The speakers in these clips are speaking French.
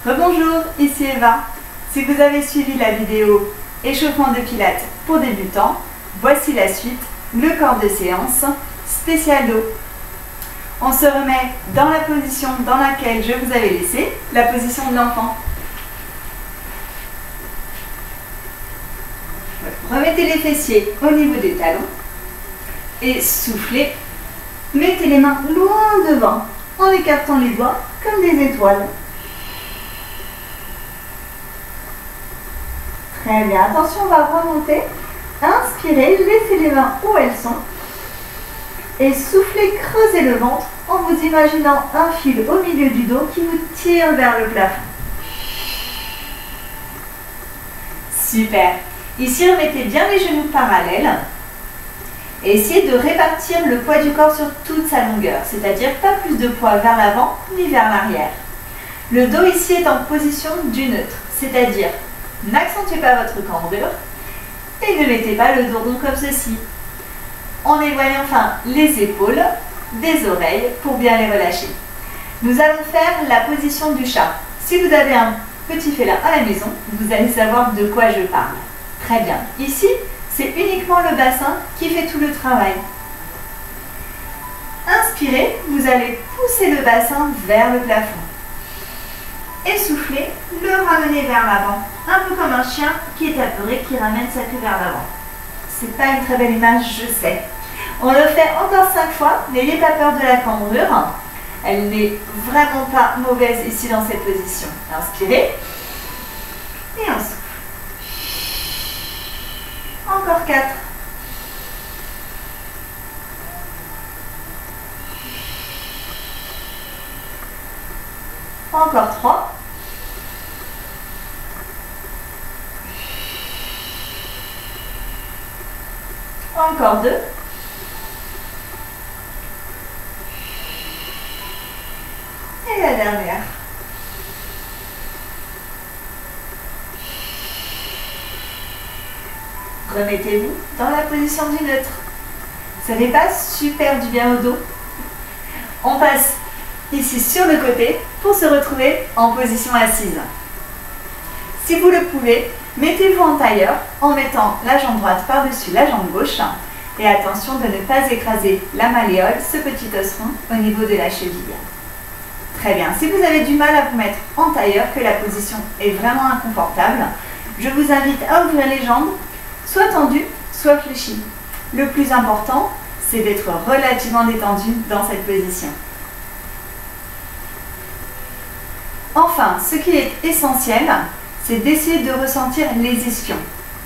Rebonjour, ici Eva. Si vous avez suivi la vidéo échauffement de pilates pour débutants, voici la suite, le corps de séance spécial dos. On se remet dans la position dans laquelle je vous avais laissé, la position de l'enfant. Remettez les fessiers au niveau des talons et soufflez. Mettez les mains loin devant en écartant les doigts comme des étoiles. Très bien, attention, on va remonter. Inspirez, laissez les mains où elles sont. Et soufflez, creusez le ventre en vous imaginant un fil au milieu du dos qui vous tire vers le plafond. Super. Ici, remettez bien les genoux parallèles. Et essayez de répartir le poids du corps sur toute sa longueur, c'est-à-dire pas plus de poids vers l'avant ni vers l'arrière. Le dos ici est en position du neutre, c'est-à-dire n'accentuez pas votre cambrure et ne mettez pas le dos rond comme ceci. On éloigne enfin les épaules des oreilles pour bien les relâcher. Nous allons faire la position du chat. Si vous avez un petit félin à la maison, vous allez savoir de quoi je parle. Très bien. Ici, c'est uniquement le bassin qui fait tout le travail. Inspirez, vous allez pousser le bassin vers le plafond. Et soufflez, le ramener vers l'avant. Un peu comme un chien qui est apeuré, qui ramène sa queue vers l'avant. C'est pas une très belle image, je sais. On le fait encore 5 fois, n'ayez pas peur de la cambrure. Elle n'est vraiment pas mauvaise ici dans cette position. Inspirez. Et on souffle. Encore 4. Encore 3. Encore 2. Et la dernière. Remettez-vous dans la position du neutre. Ça n'est pas super du bien au dos. On passe ici sur le côté pour se retrouver en position assise. Si vous le pouvez, mettez-vous en tailleur en mettant la jambe droite par-dessus la jambe gauche. Et attention de ne pas écraser la malléole, ce petit os rond au niveau de la cheville. Très bien. Si vous avez du mal à vous mettre en tailleur, que la position est vraiment inconfortable, je vous invite à ouvrir les jambes, soit tendues, soit fléchies. Le plus important, c'est d'être relativement détendu dans cette position. Enfin, ce qui est essentiel, c'est d'essayer de ressentir les ischions,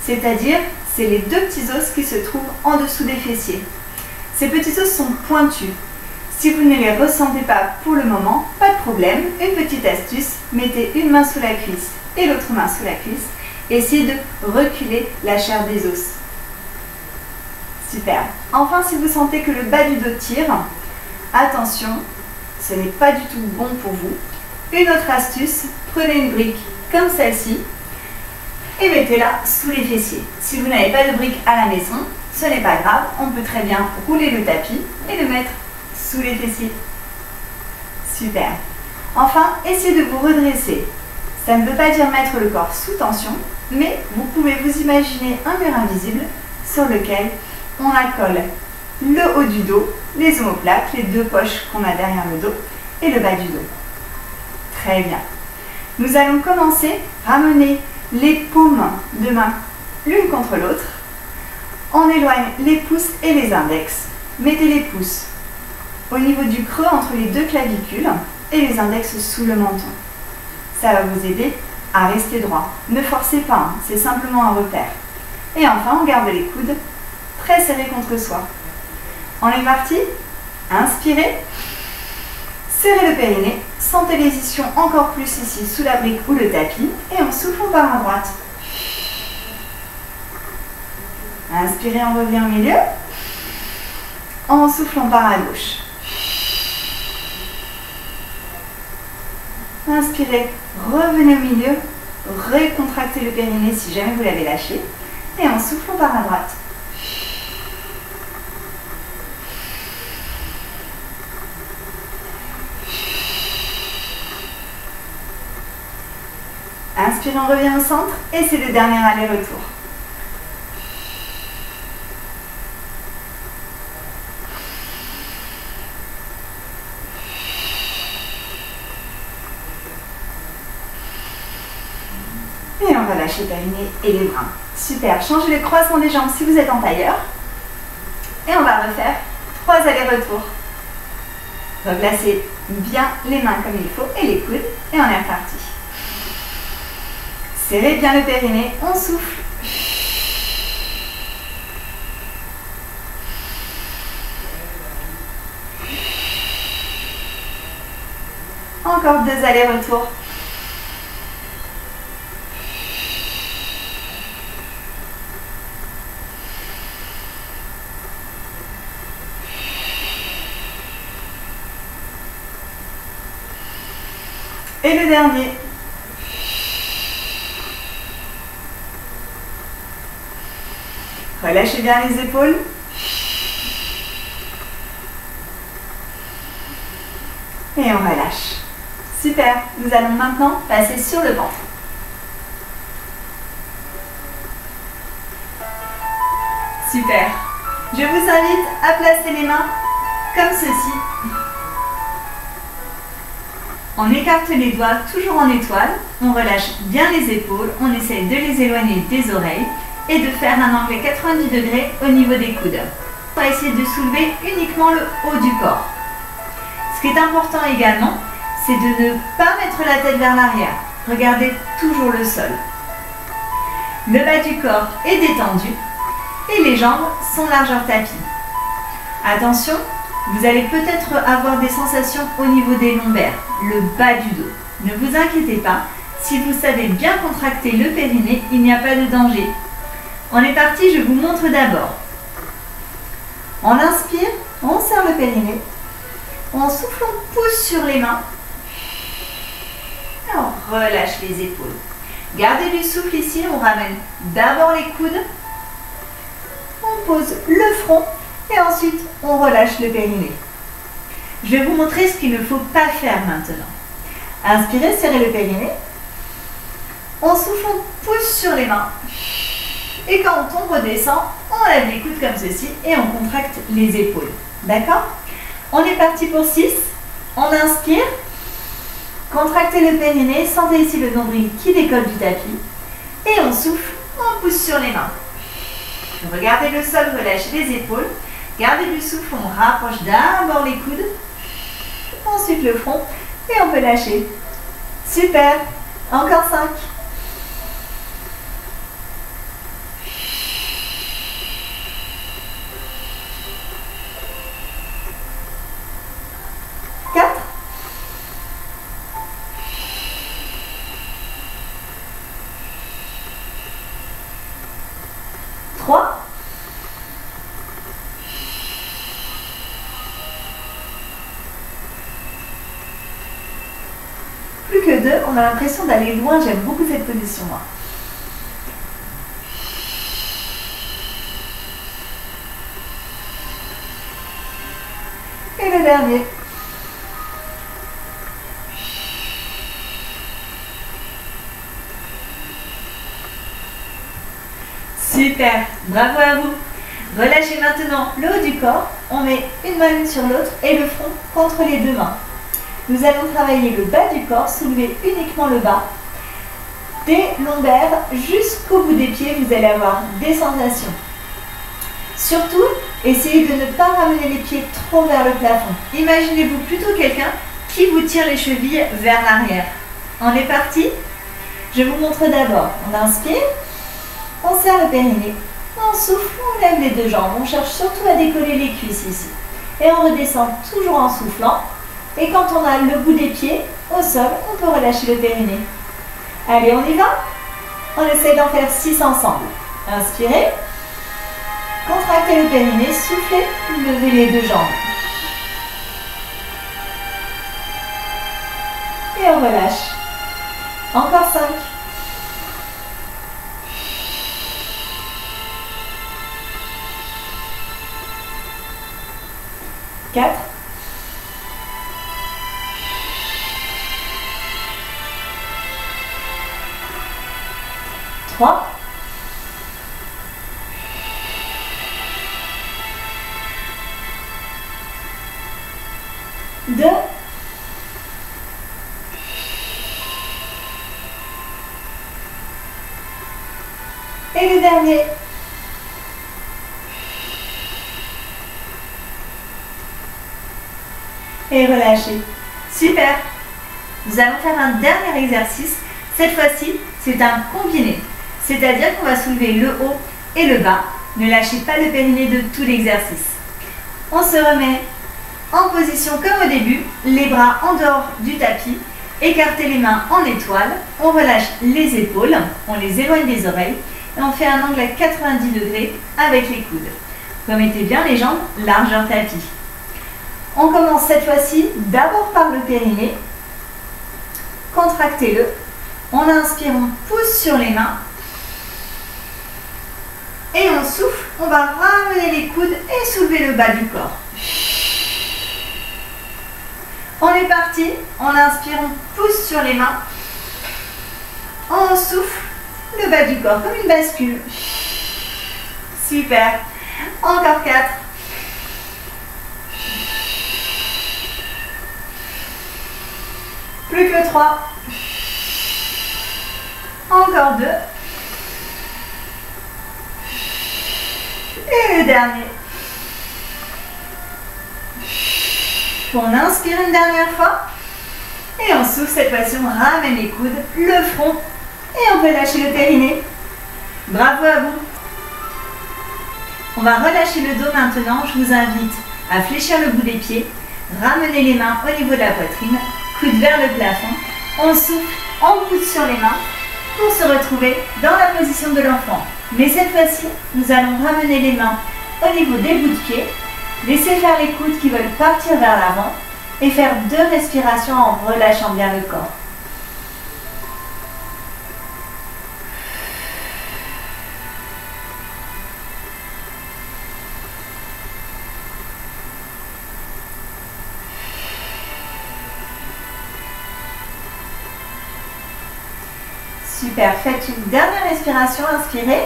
c'est-à-dire c'est les deux petits os qui se trouvent en dessous des fessiers. Ces petits os sont pointus. Si vous ne les ressentez pas pour le moment, pas de problème. Une petite astuce, mettez une main sous la cuisse et l'autre main sous la cuisse. Essayez de reculer la chair des os. Super. Enfin, si vous sentez que le bas du dos tire, attention, ce n'est pas du tout bon pour vous. Une autre astuce, prenez une brique comme celle-ci et mettez-la sous les fessiers. Si vous n'avez pas de brique à la maison, ce n'est pas grave, on peut très bien rouler le tapis et le mettre sous les fessiers. Super. Enfin, essayez de vous redresser. Ça ne veut pas dire mettre le corps sous tension, mais vous pouvez vous imaginer un mur invisible sur lequel on accole le haut du dos, les omoplates, les deux poches qu'on a derrière le dos et le bas du dos. Très bien. Nous allons commencer à ramener les paumes de main l'une contre l'autre. On éloigne les pouces et les index. Mettez les pouces au niveau du creux entre les deux clavicules et les index sous le menton. Ça va vous aider à rester droit. Ne forcez pas, hein, c'est simplement un repère. Et enfin, on garde les coudes très serrés contre soi. On est parti. Inspirez. Serrez le périnée. Sentez les ischions encore plus ici sous la brique ou le tapis. Et on souffle, on part à droite. Inspirez, on revient au milieu. En soufflant, on part à gauche. Inspirez, revenez au milieu, recontractez le périnée si jamais vous l'avez lâché. Et en soufflant, on part à droite. Inspire, on revient au centre et c'est le dernier aller-retour. Et on va lâcher périnée et les bras. Super, changez le croisement des jambes si vous êtes en tailleur. Et on va refaire 3 allers-retours. Replacez bien les mains comme il faut et les coudes. Et on est reparti. Serrez bien le périnée, on souffle. Encore 2 allers-retours. Et le dernier. Relâchez bien les épaules. Et on relâche. Super. Nous allons maintenant passer sur le ventre. Super. Je vous invite à placer les mains comme ceci. On écarte les doigts toujours en étoile, on relâche bien les épaules, on essaye de les éloigner des oreilles et de faire un angle 90 degrés au niveau des coudes. On va essayer de soulever uniquement le haut du corps. Ce qui est important également, c'est de ne pas mettre la tête vers l'arrière. Regardez toujours le sol. Le bas du corps est détendu et les jambes sont largeur tapis. Attention, vous allez peut-être avoir des sensations au niveau des lombaires, le bas du dos. Ne vous inquiétez pas, si vous savez bien contracter le périnée, il n'y a pas de danger. On est parti, je vous montre d'abord. On inspire, on serre le périnée. On souffle, on pousse sur les mains. Et on relâche les épaules. Gardez du souffle ici, on ramène d'abord les coudes. On pose le front. Et ensuite, on relâche le périnée. Je vais vous montrer ce qu'il ne faut pas faire maintenant. Inspirez, serrez le périnée. On souffle, on pousse sur les mains. Et quand on redescend, on lève les coudes comme ceci et on contracte les épaules. D'accord? On est parti pour 6. On inspire. Contractez le périnée. Sentez ici le nombril qui décolle du tapis. Et on souffle, on pousse sur les mains. Regardez le sol, relâchez les épaules. Gardez du souffle, on rapproche d'abord les coudes, ensuite le front et on peut lâcher. Super, encore 5. Plus que 2, on a l'impression d'aller loin, j'aime beaucoup cette position moi. Et le dernier. Super, bravo à vous. Relâchez maintenant le haut du corps, on met une main l'une sur l'autre et le front contre les deux mains. Nous allons travailler le bas du corps, soulever uniquement le bas, des lombaires jusqu'au bout des pieds, vous allez avoir des sensations. Surtout, essayez de ne pas ramener les pieds trop vers le plafond. Imaginez-vous plutôt quelqu'un qui vous tire les chevilles vers l'arrière. On est parti? Je vous montre d'abord. On inspire, on serre le périnée, on souffle, on lève les deux jambes. On cherche surtout à décoller les cuisses ici. Et on redescend toujours en soufflant. Et quand on a le bout des pieds au sol, on peut relâcher le périnée. Allez, on y va? On essaie d'en faire 6 ensemble. Inspirez. Contractez le périnée, soufflez, levez les deux jambes. Et on relâche. Encore 5. 4. 3. 3. Deux. Et le dernier. Et relâchez. Super. Nous allons faire un dernier exercice. Cette fois-ci, c'est un combiné. C'est-à-dire qu'on va soulever le haut et le bas. Ne lâchez pas le périnée de tout l'exercice. On se remet en position comme au début, les bras en dehors du tapis. Écartez les mains en étoile. On relâche les épaules, on les éloigne des oreilles. Et on fait un angle à 90 degrés avec les coudes. Remettez bien les jambes largeur tapis. On commence cette fois-ci d'abord par le périnée. Contractez-le. On inspire, on pousse sur les mains. Et on souffle. On va ramener les coudes et soulever le bas du corps. On est parti. On inspire, on pousse sur les mains. On souffle le bas du corps comme une bascule. Super. Encore 4. Plus que 3. Encore 2. Et le dernier. On inspire une dernière fois. Et on souffle, cette fois-ci on ramène les coudes, le front. Et on peut lâcher le périnée. Bravo à vous. On va relâcher le dos maintenant. Je vous invite à fléchir le bout des pieds. Ramener les mains au niveau de la poitrine. Coude vers le plafond. On souffle, on pousse sur les mains pour se retrouver dans la position de l'enfant. Mais cette fois-ci, nous allons ramener les mains au niveau des bouts de pied. Laissez faire les coudes qui veulent partir vers l'avant et faire 2 respirations en relâchant bien le corps. Super, faites une dernière respiration, inspirez.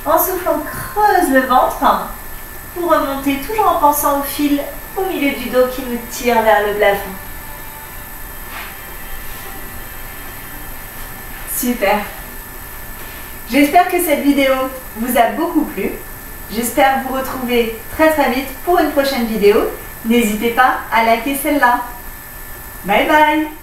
En soufflant, creuse le ventre pour remonter, toujours en pensant au fil au milieu du dos qui nous tire vers le plafond. Super. J'espère que cette vidéo vous a beaucoup plu. J'espère vous retrouver très vite pour une prochaine vidéo. N'hésitez pas à liker celle-là. Bye bye.